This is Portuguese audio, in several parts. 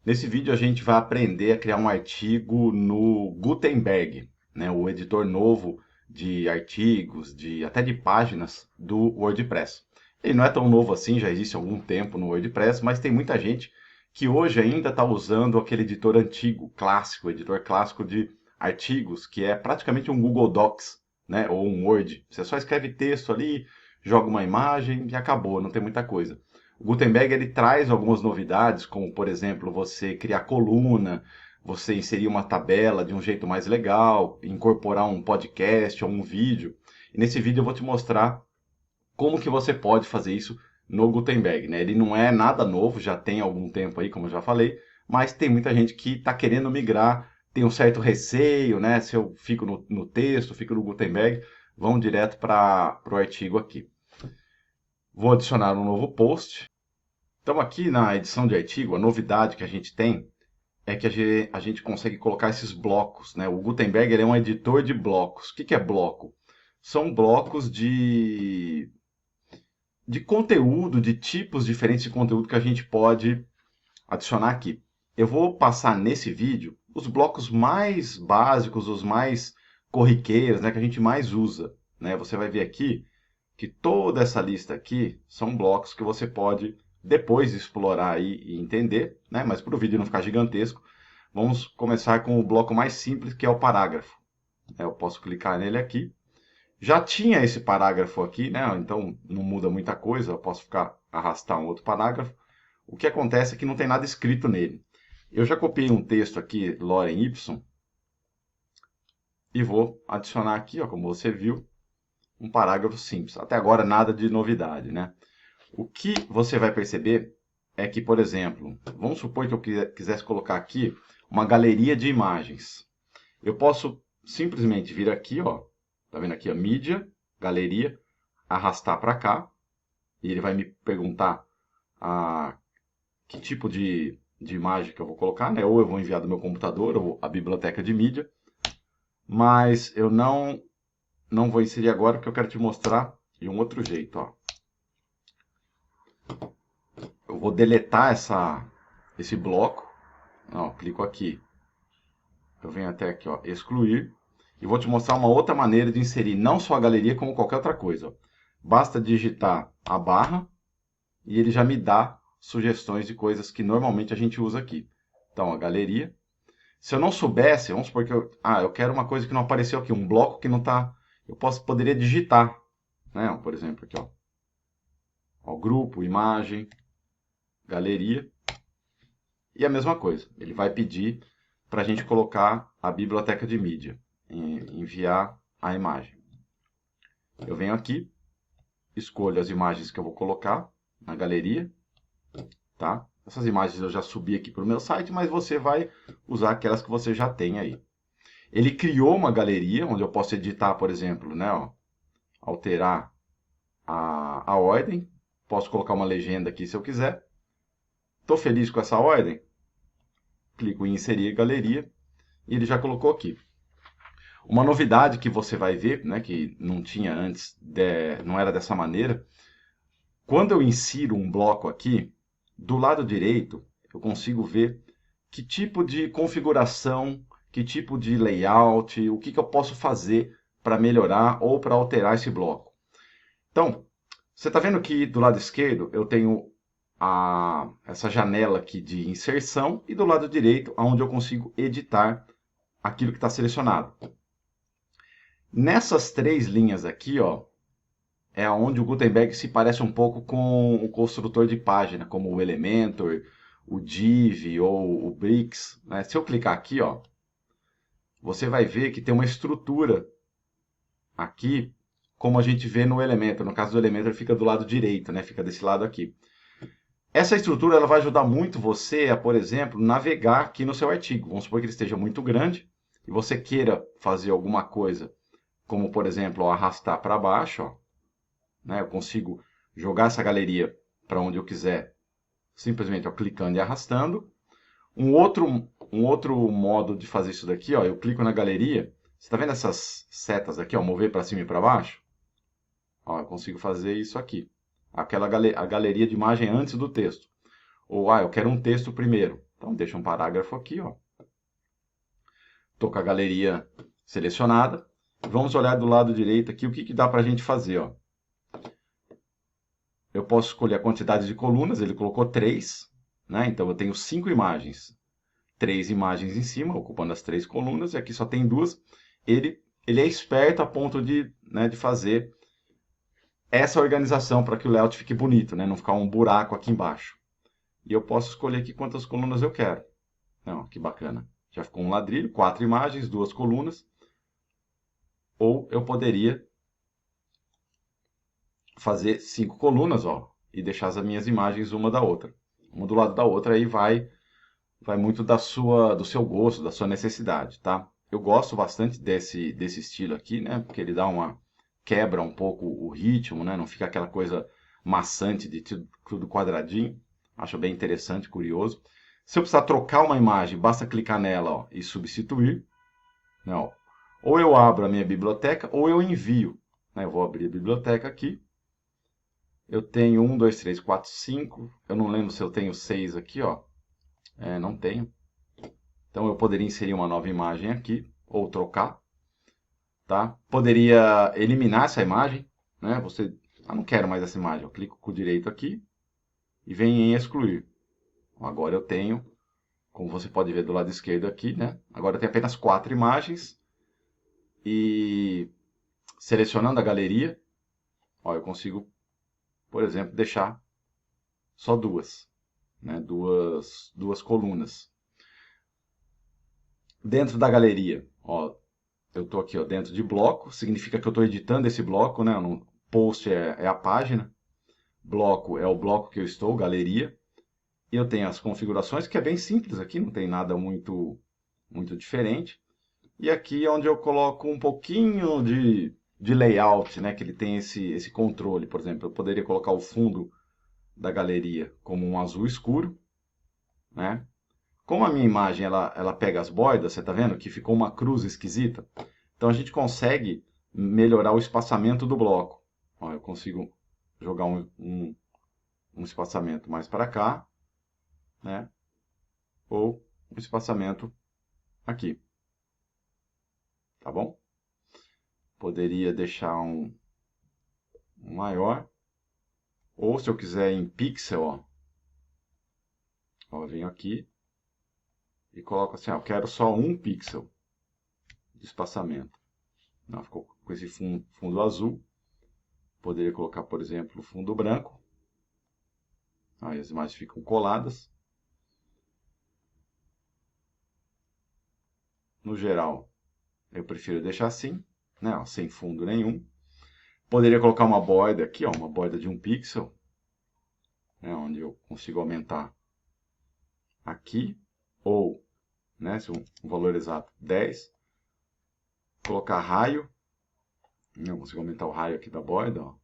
Nesse vídeo a gente vai aprender a criar um artigo no Gutenberg, né, o editor novo de artigos, até de páginas do WordPress. Ele não é tão novo assim, já existe há algum tempo no WordPress, mas tem muita gente que hoje ainda está usando aquele editor antigo, clássico, editor clássico de artigos, que é praticamente um Google Docs, né, ou um Word. Você só escreve texto ali, joga uma imagem e acabou, não tem muita coisa. O Gutenberg ele traz algumas novidades, como por exemplo, você criar coluna, você inserir uma tabela de um jeito mais legal, incorporar um podcast ou um vídeo. E nesse vídeo eu vou te mostrar como que você pode fazer isso no Gutenberg, né? Ele não é nada novo, já tem algum tempo aí, como eu já falei, mas tem muita gente que está querendo migrar, tem um certo receio, né? Se eu fico no texto, fico no Gutenberg, vamos direto para o artigo aqui. Vou adicionar um novo post. Então, aqui na edição de artigo, a novidade que a gente tem é que a gente consegue colocar esses blocos, né? O Gutenberg ele é um editor de blocos. O que é bloco? São blocos de conteúdo, de tipos diferentes de conteúdo que a gente pode adicionar aqui. Eu vou passar nesse vídeo os blocos mais básicos, os mais corriqueiros, né, que a gente mais usa, né? Você vai ver aqui que toda essa lista aqui são blocos que você pode depois explorar aí e entender, né? Mas para o vídeo não ficar gigantesco, vamos começar com o bloco mais simples, que é o parágrafo. Eu posso clicar nele aqui. Já tinha esse parágrafo aqui, né? Então não muda muita coisa, eu posso arrastar um outro parágrafo. O que acontece é que não tem nada escrito nele. Eu já copiei um texto aqui, Lorem Ipsum, e vou adicionar aqui, ó, como você viu, um parágrafo simples. Até agora nada de novidade, né? O que você vai perceber é que, por exemplo, vamos supor que eu quisesse colocar aqui uma galeria de imagens. Eu posso simplesmente vir aqui, ó, tá vendo aqui a mídia, galeria, arrastar para cá, e ele vai me perguntar que tipo de imagem que eu vou colocar, né? Ou eu vou enviar do meu computador, ou a biblioteca de mídia, mas eu não vou inserir agora, porque eu quero te mostrar de um outro jeito, ó. Eu vou deletar esse bloco. Ó, clico aqui. Eu venho até aqui, ó, excluir. E vou te mostrar uma outra maneira de inserir não só a galeria, como qualquer outra coisa. Ó. Basta digitar a barra e ele já me dá sugestões de coisas que normalmente a gente usa aqui. Então, a galeria. Se eu não soubesse, vamos supor que eu quero uma coisa que não apareceu aqui, um bloco que não está... poderia digitar, né? Por exemplo, aqui, ó, grupo, imagem, galeria. E a mesma coisa, ele vai pedir para a gente colocar a biblioteca de mídia, enviar a imagem. Eu venho aqui, escolho as imagens que eu vou colocar na galeria, tá? Essas imagens eu já subi aqui para o meu site, mas você vai usar aquelas que você já tem aí. Ele criou uma galeria onde eu posso editar, por exemplo, né, ó, alterar a ordem, posso colocar uma legenda aqui se eu quiser. Estou feliz com essa ordem? Clico em inserir galeria e ele já colocou aqui. Uma novidade que você vai ver, né, que não tinha antes, não era dessa maneira, quando eu insiro um bloco aqui, do lado direito eu consigo ver que tipo de configuração, que tipo de layout, o que eu posso fazer para melhorar ou para alterar esse bloco. Então, você está vendo que do lado esquerdo eu tenho essa janela aqui de inserção e do lado direito onde eu consigo editar aquilo que está selecionado. Nessas três linhas aqui, ó, é onde o Gutenberg se parece um pouco com o construtor de página, como o Elementor, o Div ou o Bricks. Né? Se eu clicar aqui, ó, você vai ver que tem uma estrutura aqui, como a gente vê no Elementor. No caso do Elementor fica do lado direito, né? Fica desse lado aqui. Essa estrutura ela vai ajudar muito você a, por exemplo, navegar aqui no seu artigo. Vamos supor que ele esteja muito grande e você queira fazer alguma coisa, como por exemplo, ó, arrastar para baixo, ó, né? Eu consigo jogar essa galeria para onde eu quiser, simplesmente ó, clicando e arrastando. Um outro modo de fazer isso daqui, ó, eu clico na galeria. Você está vendo essas setas aqui, ó, mover para cima e para baixo? Ó, eu consigo fazer isso aqui. A galeria de imagem antes do texto. Ou, eu quero um texto primeiro. Então, deixa um parágrafo aqui, ó. Estou com a galeria selecionada. Vamos olhar do lado direito aqui o que dá para a gente fazer, ó. Eu posso escolher a quantidade de colunas, ele colocou 3, né? Então eu tenho 5 imagens. 3 imagens em cima, ocupando as 3 colunas, e aqui só tem 2. Ele é esperto a ponto de, né, de fazer essa organização para que o layout fique bonito, né? Não ficar um buraco aqui embaixo. E eu posso escolher aqui quantas colunas eu quero. Não, que bacana. Já ficou um ladrilho, 4 imagens, 2 colunas. Ou eu poderia fazer 5 colunas, ó, e deixar as minhas imagens uma da outra. Uma do lado da outra, aí vai muito do seu gosto, da sua necessidade, tá? Eu gosto bastante desse estilo aqui, né? Porque ele quebra um pouco o ritmo, né? Não fica aquela coisa maçante de tudo quadradinho. Acho bem interessante, curioso. Se eu precisar trocar uma imagem, basta clicar nela, ó, e substituir. Não. Ou eu abro a minha biblioteca, ou eu envio. Né? Eu vou abrir a biblioteca aqui. Eu tenho 1, 2, 3, 4, 5. Eu não lembro se eu tenho 6 aqui, ó. Não tenho. Então eu poderia inserir uma nova imagem aqui, ou trocar. Tá? Poderia eliminar essa imagem. Né? não quero mais essa imagem. Eu clico com o direito aqui e venho em excluir. Agora eu tenho, como você pode ver do lado esquerdo aqui, né? Agora eu tenho apenas 4 imagens. E selecionando a galeria, ó, eu consigo, por exemplo, deixar só 2. Né? Duas colunas. Dentro da galeria, ó, eu estou aqui, ó, dentro de bloco, significa que eu estou editando esse bloco, né? No post é a página, bloco é o bloco que eu estou, galeria. E eu tenho as configurações, que é bem simples aqui, não tem nada muito diferente. E aqui é onde eu coloco um pouquinho de layout, né? Que ele tem esse controle. Por exemplo, eu poderia colocar o fundo da galeria como um azul escuro, né? Como a minha imagem ela pega as bordas, você está vendo que ficou uma cruz esquisita? Então a gente consegue melhorar o espaçamento do bloco. Ó, eu consigo jogar um espaçamento mais para cá, né? Ou um espaçamento aqui. Tá bom? Poderia deixar um maior. Ou se eu quiser em pixel, ó, eu venho aqui e coloco assim, ó, eu quero só 1 pixel de espaçamento. Não, ficou com esse fundo azul. Poderia colocar, por exemplo, fundo branco. Aí as imagens ficam coladas. No geral, eu prefiro deixar assim, né, ó, sem fundo nenhum. Poderia colocar uma borda aqui, ó, uma borda de 1 pixel, né, onde eu consigo aumentar aqui, ou, né, se um valor exato 10. Colocar raio, eu consigo aumentar o raio aqui da borda, ó,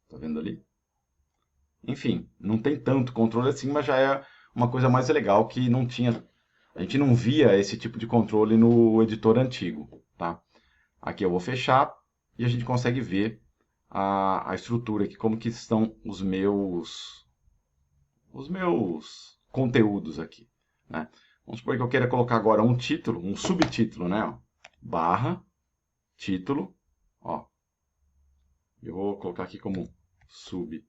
tá vendo ali? Enfim, não tem tanto controle assim, mas já é uma coisa mais legal que não tinha, a gente não via esse tipo de controle no editor antigo, tá? Aqui eu vou fechar e a gente consegue ver a estrutura aqui, como que estão os meus conteúdos aqui, né? Vamos supor que eu queira colocar agora um título, um subtítulo, né? Ó, barra, título, ó. Eu vou colocar aqui como subtítulo.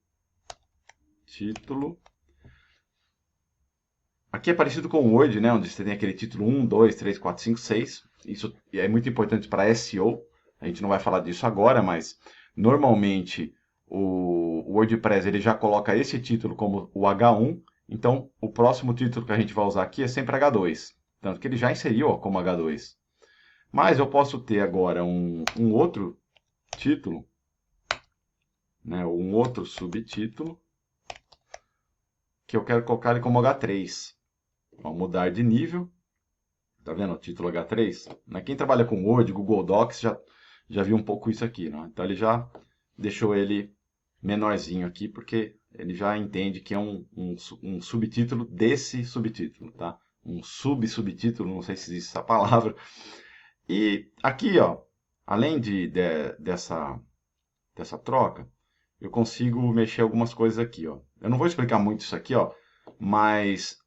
Aqui é parecido com o Word, né? Onde você tem aquele título 1, 2, 3, 4, 5, 6. Isso é muito importante para SEO. A gente não vai falar disso agora, mas normalmente o WordPress ele já coloca esse título como o H1. Então, o próximo título que a gente vai usar aqui é sempre H2. Tanto que ele já inseriu ó, como H2. Mas eu posso ter agora um outro título, né? Um outro subtítulo, que eu quero colocar ele como H3. Vou mudar de nível. Tá vendo o título H3? Quem trabalha com Word, Google Docs, já viu um pouco isso aqui. Né? Então ele já deixou ele menorzinho aqui, porque ele já entende que é um subtítulo desse subtítulo. Tá? Um subtítulo, não sei se existe essa palavra. E aqui, ó, além dessa troca, eu consigo mexer algumas coisas aqui. Ó. Eu não vou explicar muito isso aqui, ó, mas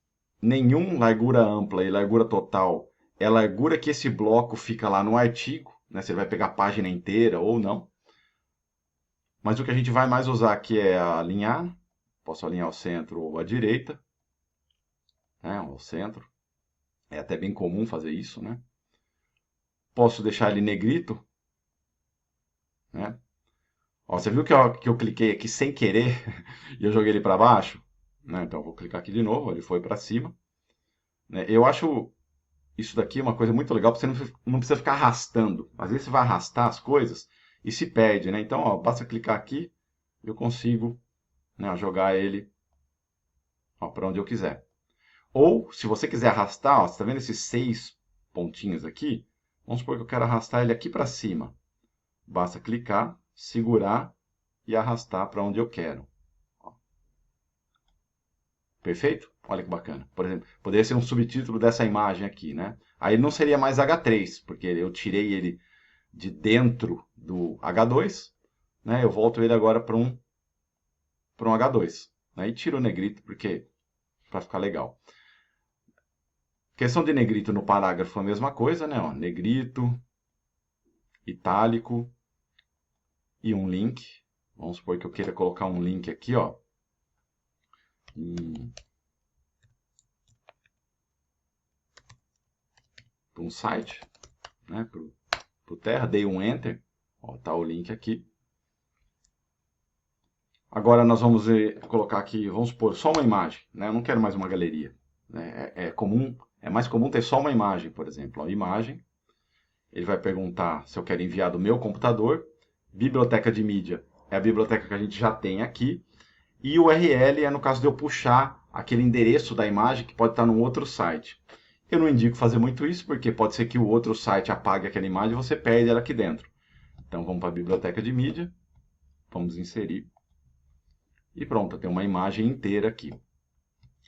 nenhum largura ampla e largura total é a largura que esse bloco fica lá no artigo, né? Você vai pegar a página inteira ou não. Mas o que a gente vai mais usar aqui é alinhar. Posso alinhar ao centro ou à direita, né? Ao centro. É até bem comum fazer isso, né? Posso deixar ele negrito, né? Ó, você viu que eu cliquei aqui sem querer e eu joguei ele para baixo? Né? Então eu vou clicar aqui de novo, ele foi para cima. Né? Eu acho isso daqui uma coisa muito legal, porque você não precisa ficar arrastando. Às vezes você vai arrastar as coisas e se perde, né? Então, ó, basta clicar aqui, eu consigo, né, jogar ele para onde eu quiser. Ou, se você quiser arrastar, ó, você está vendo esses 6 pontinhos aqui? Vamos supor que eu quero arrastar ele aqui para cima. Basta clicar, segurar e arrastar para onde eu quero. Ó. Perfeito? Olha que bacana. Por exemplo, poderia ser um subtítulo dessa imagem aqui, né? Aí não seria mais H3, porque eu tirei ele de dentro do H2, né? Eu volto ele agora para um H2. Né? E tiro o negrito, porque para ficar legal. Questão de negrito no parágrafo é a mesma coisa, né? Ó, negrito, itálico e um link. Vamos supor que eu queira colocar um link aqui, ó. Para um site, né? Para o Terra, dei um Enter. Ó, tá o link aqui. Agora nós vamos colocar aqui, vamos supor, só uma imagem, né? Eu não quero mais uma galeria. Né? É mais comum ter só uma imagem, por exemplo. Ó, imagem. Ele vai perguntar se eu quero enviar do meu computador. Biblioteca de mídia é a biblioteca que a gente já tem aqui. E o URL é no caso de eu puxar aquele endereço da imagem que pode estar num outro site. Eu não indico fazer muito isso, porque pode ser que o outro site apague aquela imagem e você perde ela aqui dentro. Então vamos para a biblioteca de mídia. Vamos inserir. E pronto, tem uma imagem inteira aqui.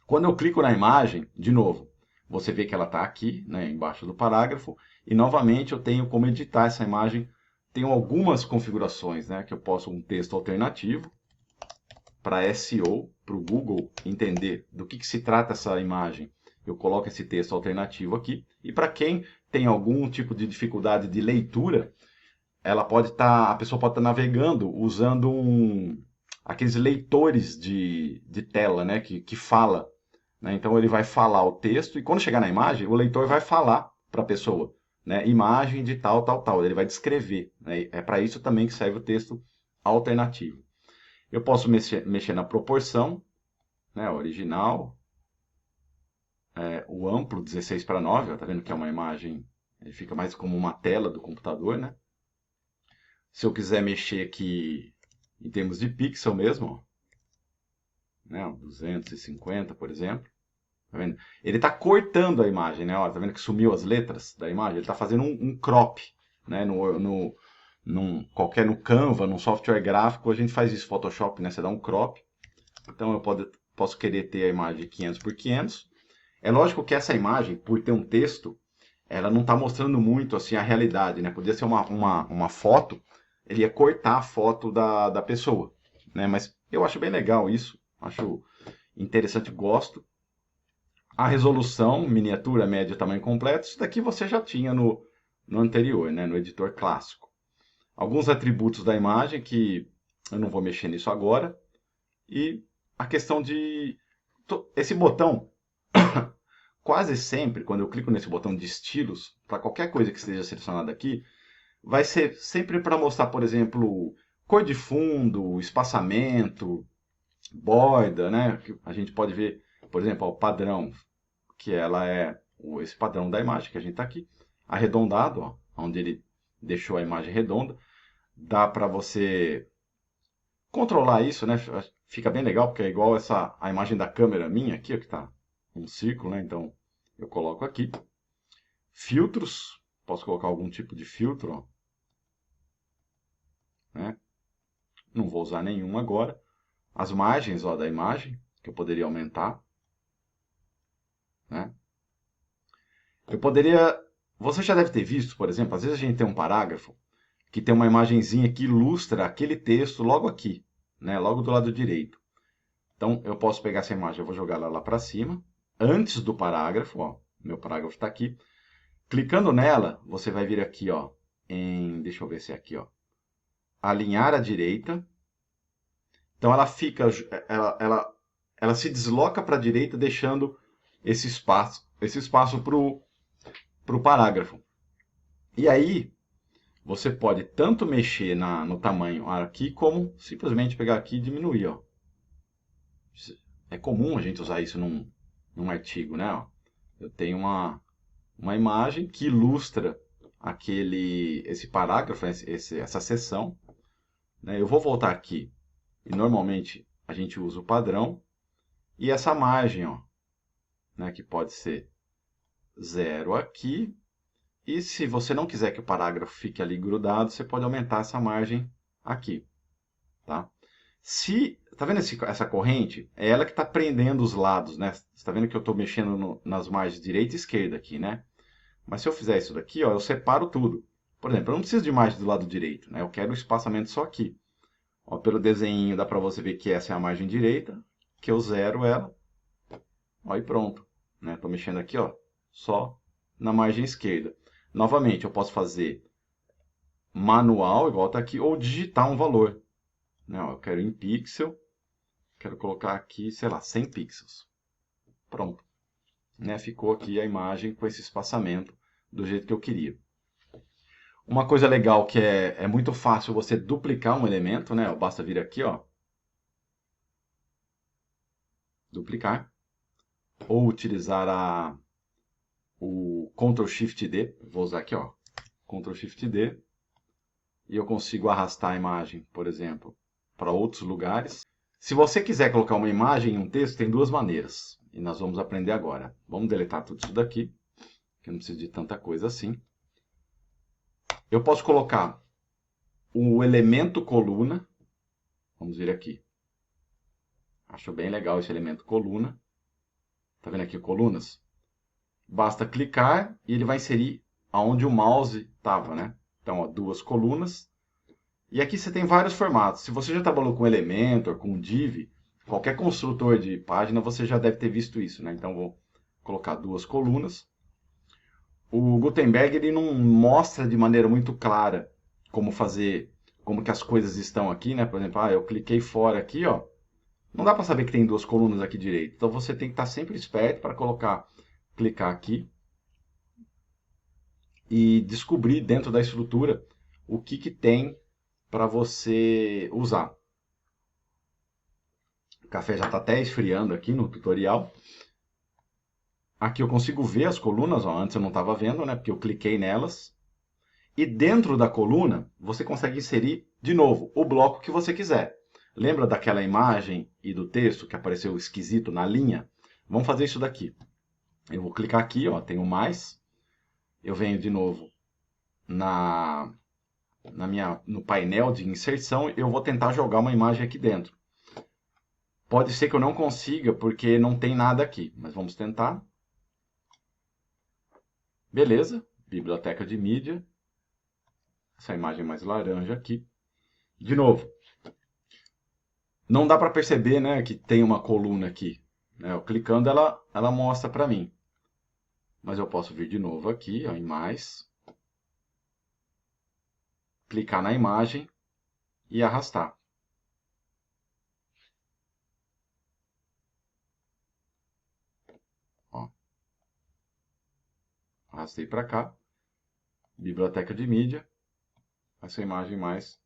Quando eu clico na imagem, de novo, você vê que ela está aqui, né, embaixo do parágrafo. E novamente eu tenho como editar essa imagem. Tenho algumas configurações, né, que eu posso um texto alternativo para SEO, para o Google entender do que se trata essa imagem. Eu coloco esse texto alternativo aqui. E para quem tem algum tipo de dificuldade de leitura, a pessoa pode estar navegando usando aqueles leitores de tela, né, que fala. Né? Então ele vai falar o texto e quando chegar na imagem, o leitor vai falar para a pessoa. Né? Imagem de tal, tal, tal. Ele vai descrever. Né? É para isso também que serve o texto alternativo. Eu posso mexer na proporção, né, original, o amplo 16:9, ó, tá vendo que é uma imagem, ele fica mais como uma tela do computador, né? Se eu quiser mexer aqui em termos de pixel mesmo, ó, né, 250, por exemplo, tá vendo? Ele está cortando a imagem, né? Ó, tá vendo que sumiu as letras da imagem? Ele está fazendo um crop, né? No Canva, no software gráfico, a gente faz isso, Photoshop, né? Você dá um crop. Então eu posso querer ter a imagem 500 por 500. É lógico que essa imagem, por ter um texto, ela não está mostrando muito assim a realidade, né? Podia ser uma foto, ele ia cortar a foto da pessoa, né? Mas eu acho bem legal isso, acho interessante, gosto. A resolução, miniatura, média, tamanho completo, isso daqui você já tinha no anterior, né? No editor clássico. Alguns atributos da imagem que eu não vou mexer nisso agora. E a questão de... Esse botão, quase sempre, quando eu clico nesse botão de estilos, para qualquer coisa que esteja selecionada aqui, vai ser sempre para mostrar, por exemplo, cor de fundo, espaçamento, borda, né? A gente pode ver, por exemplo, o padrão, que ela é esse padrão da imagem que a gente está aqui, arredondado, ó, onde ele deixou a imagem redonda. Dá para você controlar isso, né? Fica bem legal, porque é igual a imagem da câmera minha aqui, ó, que está um círculo, né? Então, eu coloco aqui. Filtros, posso colocar algum tipo de filtro, ó, né? Não vou usar nenhum agora. As margens, ó, da imagem, que eu poderia aumentar, né? Eu poderia... Você já deve ter visto, por exemplo, às vezes a gente tem um parágrafo que tem uma imagenzinha que ilustra aquele texto logo aqui, né? Logo do lado direito. Então, eu posso pegar essa imagem, eu vou jogar ela lá para cima, antes do parágrafo, ó, meu parágrafo está aqui. Clicando nela, você vai vir aqui, ó, deixa eu ver se é aqui, ó, alinhar à direita. Então ela fica, ela se desloca para a direita, deixando esse espaço para o parágrafo. E aí, você pode tanto mexer no tamanho aqui, como simplesmente pegar aqui e diminuir, ó. É comum a gente usar isso num artigo, né? Ó. Eu tenho uma imagem que ilustra esse parágrafo, essa seção. Né? Eu vou voltar aqui e normalmente a gente usa o padrão e essa margem, ó, né, que pode ser 0 aqui. E se você não quiser que o parágrafo fique ali grudado, você pode aumentar essa margem aqui. Tá? Tá vendo essa corrente? É ela que está prendendo os lados, né? Você está vendo que eu estou mexendo nas margens direita e esquerda aqui, né? Mas se eu fizer isso daqui, ó, eu separo tudo. Por exemplo, eu não preciso de margem do lado direito, né? Eu quero o espaçamento só aqui. Ó, pelo desenho dá para você ver que essa é a margem direita, que eu zero ela. Ó, e pronto. Estou mexendo aqui, ó, só na margem esquerda. Novamente, eu posso fazer manual, igual está aqui, ou digitar um valor. Né? Ó, eu quero em pixel, quero colocar aqui, sei lá, 100 pixels. Pronto. Né? Ficou aqui a imagem com esse espaçamento do jeito que eu queria. Uma coisa legal que é muito fácil você duplicar um elemento, né? Basta vir aqui, ó, duplicar, ou utilizar o Ctrl Shift D. Vou usar aqui, ó, Ctrl Shift D, e eu consigo arrastar a imagem, por exemplo, para outros lugares. Se você quiser colocar uma imagem em um texto, tem duas maneiras, e nós vamos aprender agora. Vamos deletar tudo isso daqui, que eu não preciso de tanta coisa assim. Eu posso colocar o elemento coluna. Vamos vir aqui. Acho bem legal esse elemento coluna. Tá vendo aqui colunas? Basta clicar e ele vai inserir aonde o mouse estava, né? Então, ó, duas colunas. E aqui você tem vários formatos. Se você já trabalhou com Elementor, com Div, qualquer construtor de página, você já deve ter visto isso, né? Então, vou colocar duas colunas. O Gutenberg ele não mostra de maneira muito clara como fazer, como que as coisas estão aqui, né? Por exemplo, eu cliquei fora aqui, ó. Não dá para saber que tem duas colunas aqui direito. Então você tem que estar sempre esperto para clicar aqui e descobrir dentro da estrutura o que tem para você usar. O café já está até esfriando aqui no tutorial. Aqui eu consigo ver as colunas, ó. Antes eu não estava vendo, né? Porque eu cliquei nelas. E dentro da coluna, você consegue inserir, de novo, o bloco que você quiser. Lembra daquela imagem e do texto que apareceu esquisito na linha? Vamos fazer isso daqui. Eu vou clicar aqui, ó, tem o mais. Eu venho de novo no painel de inserção e eu vou tentar jogar uma imagem aqui dentro. Pode ser que eu não consiga porque não tem nada aqui, mas vamos tentar. Beleza, biblioteca de mídia. Essa imagem mais laranja aqui. De novo, não dá para perceber, né, que tem uma coluna aqui. Né? Eu clicando, ela mostra para mim. Mas eu posso vir de novo aqui, ó, em mais. Clicar na imagem e arrastar. Ó. Arrastei para cá. Biblioteca de mídia. Essa imagem mais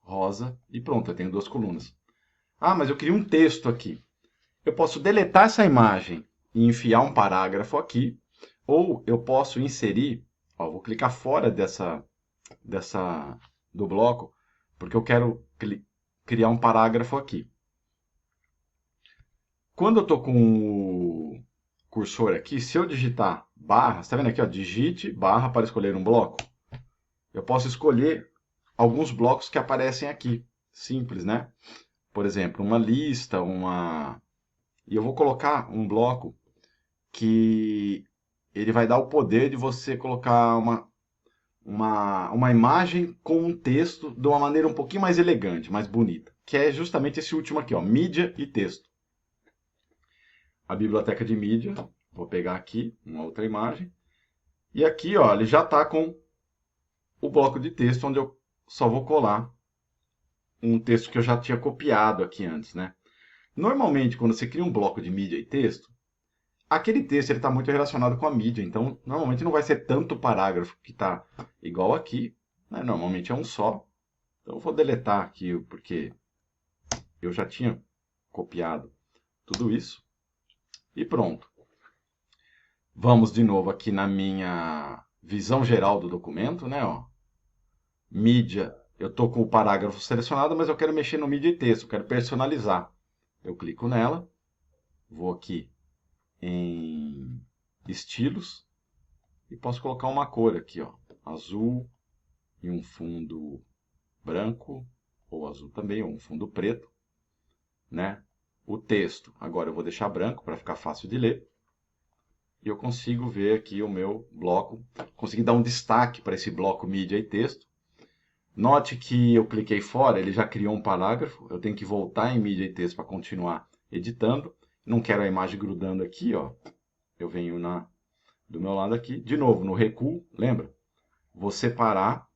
rosa. E pronto, eu tenho duas colunas. Ah, mas eu queria um texto aqui. Eu posso deletar essa imagem e enfiar um parágrafo aqui. Ou eu posso inserir, ó, vou clicar fora do bloco, porque eu quero criar um parágrafo aqui. Quando eu estou com o cursor aqui, se eu digitar barra, está vendo aqui, ó, digite barra para escolher um bloco. Eu posso escolher alguns blocos que aparecem aqui, simples, né? Por exemplo, uma lista, e eu vou colocar um bloco que ele vai dar o poder de você colocar uma imagem com um texto de uma maneira um pouquinho mais elegante, mais bonita, que é justamente esse último aqui, ó, mídia e texto. a biblioteca de mídia. Vou pegar aqui uma outra imagem. E aqui, ó, ele já está com o bloco de texto, onde eu só vou colar um texto que eu já tinha copiado aqui antes, né? Normalmente, quando você cria um bloco de mídia e texto, aquele texto está muito relacionado com a mídia, então normalmente não vai ser tanto parágrafo que está igual aqui, né? Normalmente é um só. Então eu vou deletar aqui, porque eu já tinha copiado tudo isso. E pronto. Vamos de novo aqui na minha visão geral do documento, né? Ó. Mídia, eu estou com o parágrafo selecionado, mas eu quero mexer no mídia e texto, eu quero personalizar. Eu clico nela, vou aqui em estilos e posso colocar uma cor aqui, ó, azul e um fundo branco, ou azul também, ou um fundo preto, né? O texto, agora eu vou deixar branco para ficar fácil de ler. E eu consigo ver aqui o meu bloco, consegui dar um destaque para esse bloco mídia e texto. Note que eu cliquei fora, ele já criou um parágrafo, eu tenho que voltar em mídia e texto para continuar editando. Não quero a imagem grudando aqui, ó. Eu venho do meu lado aqui, de novo no recuo, lembra? Vou separar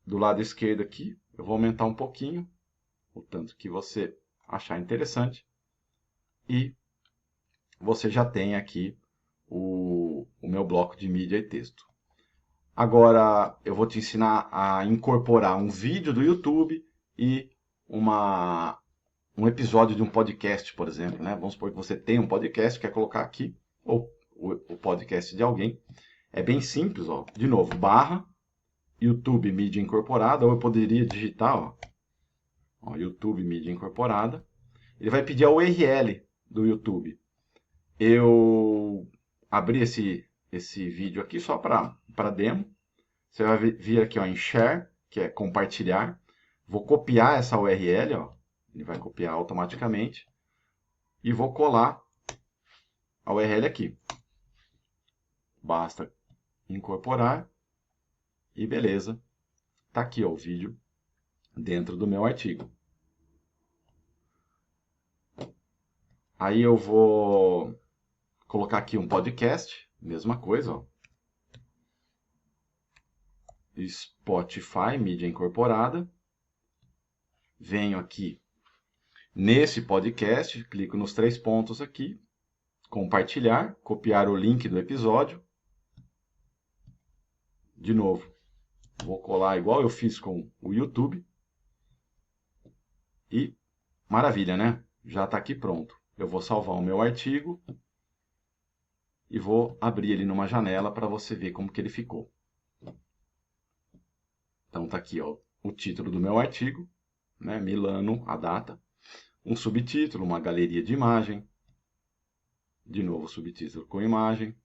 do lado esquerdo aqui, eu vou aumentar um pouquinho, o tanto que você achar interessante. E você já tem aqui o meu bloco de mídia e texto. Agora eu vou te ensinar a incorporar um vídeo do YouTube e um episódio de um podcast, por exemplo, né? Vamos supor que você tem um podcast, quer colocar aqui, ou o podcast de alguém. É bem simples, ó. De novo, barra, YouTube Mídia Incorporada, ou eu poderia digitar, ó, YouTube Mídia Incorporada. Ele vai pedir a URL do YouTube. Eu abri esse vídeo aqui só para demo. Você vai vir aqui, ó, em Share, que é compartilhar. Vou copiar essa URL, ó. Ele vai copiar automaticamente. E vou colar a URL aqui. Basta incorporar. E beleza. Tá aqui, ó, o vídeo dentro do meu artigo. Aí eu vou colocar aqui um podcast. Mesma coisa, ó. Spotify, mídia incorporada. Venho aqui nesse podcast, clico nos 3 pontos aqui, compartilhar, copiar o link do episódio. De novo, vou colar igual eu fiz com o YouTube. E maravilha, né? Já está aqui pronto. Eu vou salvar o meu artigo e vou abrir ele numa janela para você ver como que ele ficou. Então tá aqui, ó, o título do meu artigo, né? Milano, a data. Um subtítulo, uma galeria de imagem. De novo, subtítulo com imagem.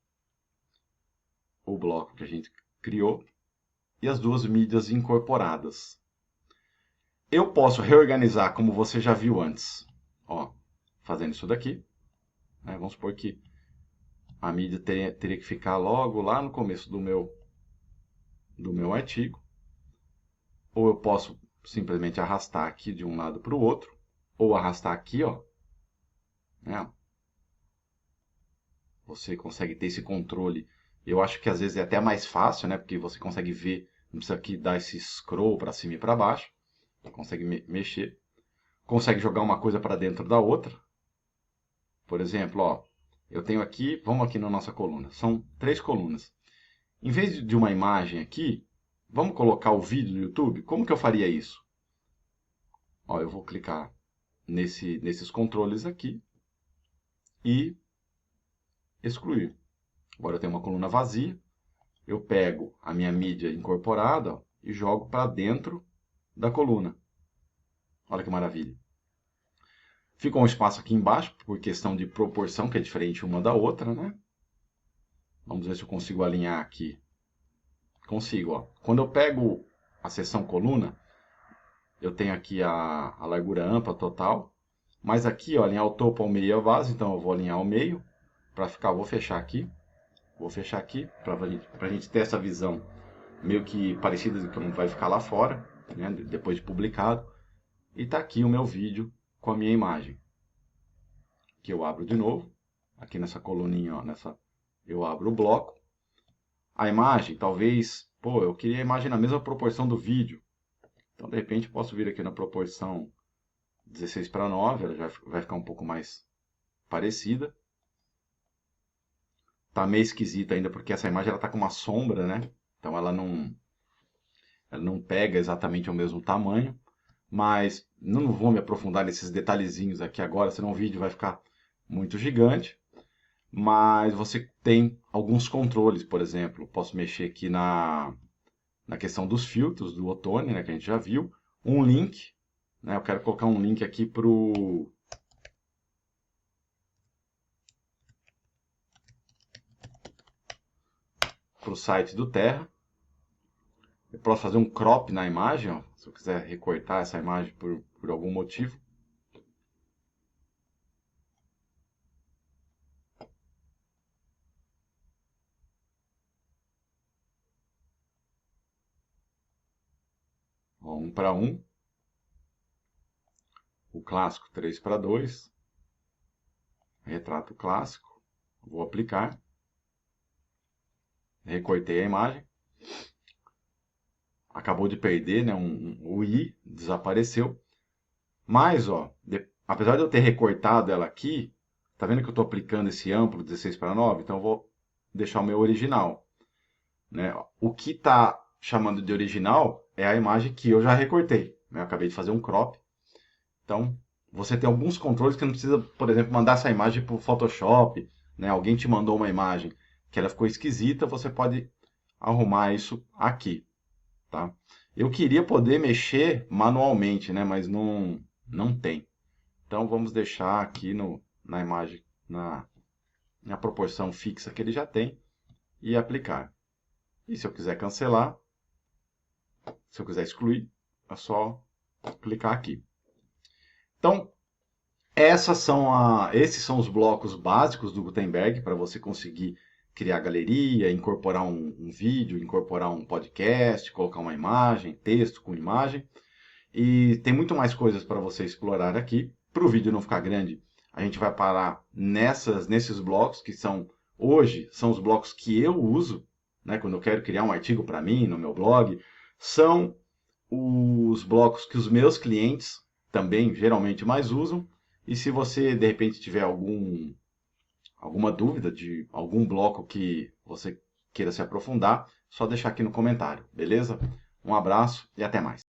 O bloco que a gente criou. E as duas mídias incorporadas. Eu posso reorganizar como você já viu antes. Ó, fazendo isso daqui. Né? Vamos supor que a mídia teria que ficar logo lá no começo do meu artigo. Ou eu posso simplesmente arrastar aqui de um lado para o outro. Ou arrastar aqui, ó. Né? Você consegue ter esse controle. Eu acho que às vezes é até mais fácil, né? Porque você consegue ver, não precisa aqui dar esse scroll para cima e para baixo. Consegue mexer. Consegue jogar uma coisa para dentro da outra. Por exemplo, ó, eu tenho aqui, vamos aqui na nossa coluna. São 3 colunas. Em vez de uma imagem aqui, vamos colocar o vídeo do YouTube? Como que eu faria isso? Ó, eu vou clicar nesses controles aqui e excluir. Agora eu tenho uma coluna vazia. Eu pego a minha mídia incorporada, ó, e jogo para dentro da coluna. Olha que maravilha. Ficou um espaço aqui embaixo, por questão de proporção, que é diferente uma da outra, né? Vamos ver se eu consigo alinhar aqui. Consigo, ó. Quando eu pego a seção coluna, eu tenho aqui a largura ampla total. Mas aqui, ó, alinhar o topo ao meio e a base, então eu vou alinhar ao meio. Para ficar, vou fechar aqui. Vou fechar aqui, para a gente ter essa visão meio que parecida de como vai ficar lá fora, né? Depois de publicado. E tá aqui o meu vídeo com a minha imagem. Que eu abro de novo. Aqui nessa coluninha, ó, eu abro o bloco. A imagem, talvez, pô, eu queria a imagem na mesma proporção do vídeo. Então, de repente, eu posso vir aqui na proporção 16:9, ela já vai ficar um pouco mais parecida. Tá meio esquisito ainda, porque essa imagem ela tá com uma sombra, né? Então ela não pega exatamente o mesmo tamanho. Mas não vou me aprofundar nesses detalhezinhos aqui agora, senão o vídeo vai ficar muito gigante. Mas você tem alguns controles, por exemplo, posso mexer aqui na questão dos filtros do Otone, né, que a gente já viu. Um link, né, eu quero colocar um link aqui para o site do Terra. Eu posso fazer um crop na imagem, ó, se eu quiser recortar essa imagem por algum motivo. Ó, 1:1. O clássico 3:2. Retrato clássico. Vou aplicar. Recortei a imagem. Acabou de perder, né? O i desapareceu. Mas, ó, apesar de eu ter recortado ela aqui, tá vendo que eu estou aplicando esse amplo 16:9? Então eu vou deixar o meu original, né? O que está chamando de original é a imagem que eu já recortei, né? Eu acabei de fazer um crop. Então, você tem alguns controles que não precisa, por exemplo, mandar essa imagem para o Photoshop, né? Alguém te mandou uma imagem que ela ficou esquisita, você pode arrumar isso aqui, tá? Eu queria poder mexer manualmente, né? Mas não tem. Então vamos deixar aqui na imagem, na proporção fixa que ele já tem e aplicar. E se eu quiser cancelar, se eu quiser excluir, é só clicar aqui. Então, esses são os blocos básicos do Gutenberg para você conseguir criar galeria, incorporar um vídeo, incorporar um podcast, colocar uma imagem, texto com imagem. E tem muito mais coisas para você explorar aqui. Para o vídeo não ficar grande, a gente vai parar nesses blocos que hoje são os blocos que eu uso, né, quando eu quero criar um artigo para mim no meu blog. São os blocos que os meus clientes também geralmente mais usam. E se você de repente tiver alguma dúvida de algum bloco que você queira se aprofundar, só deixar aqui no comentário, beleza? Um abraço e até mais.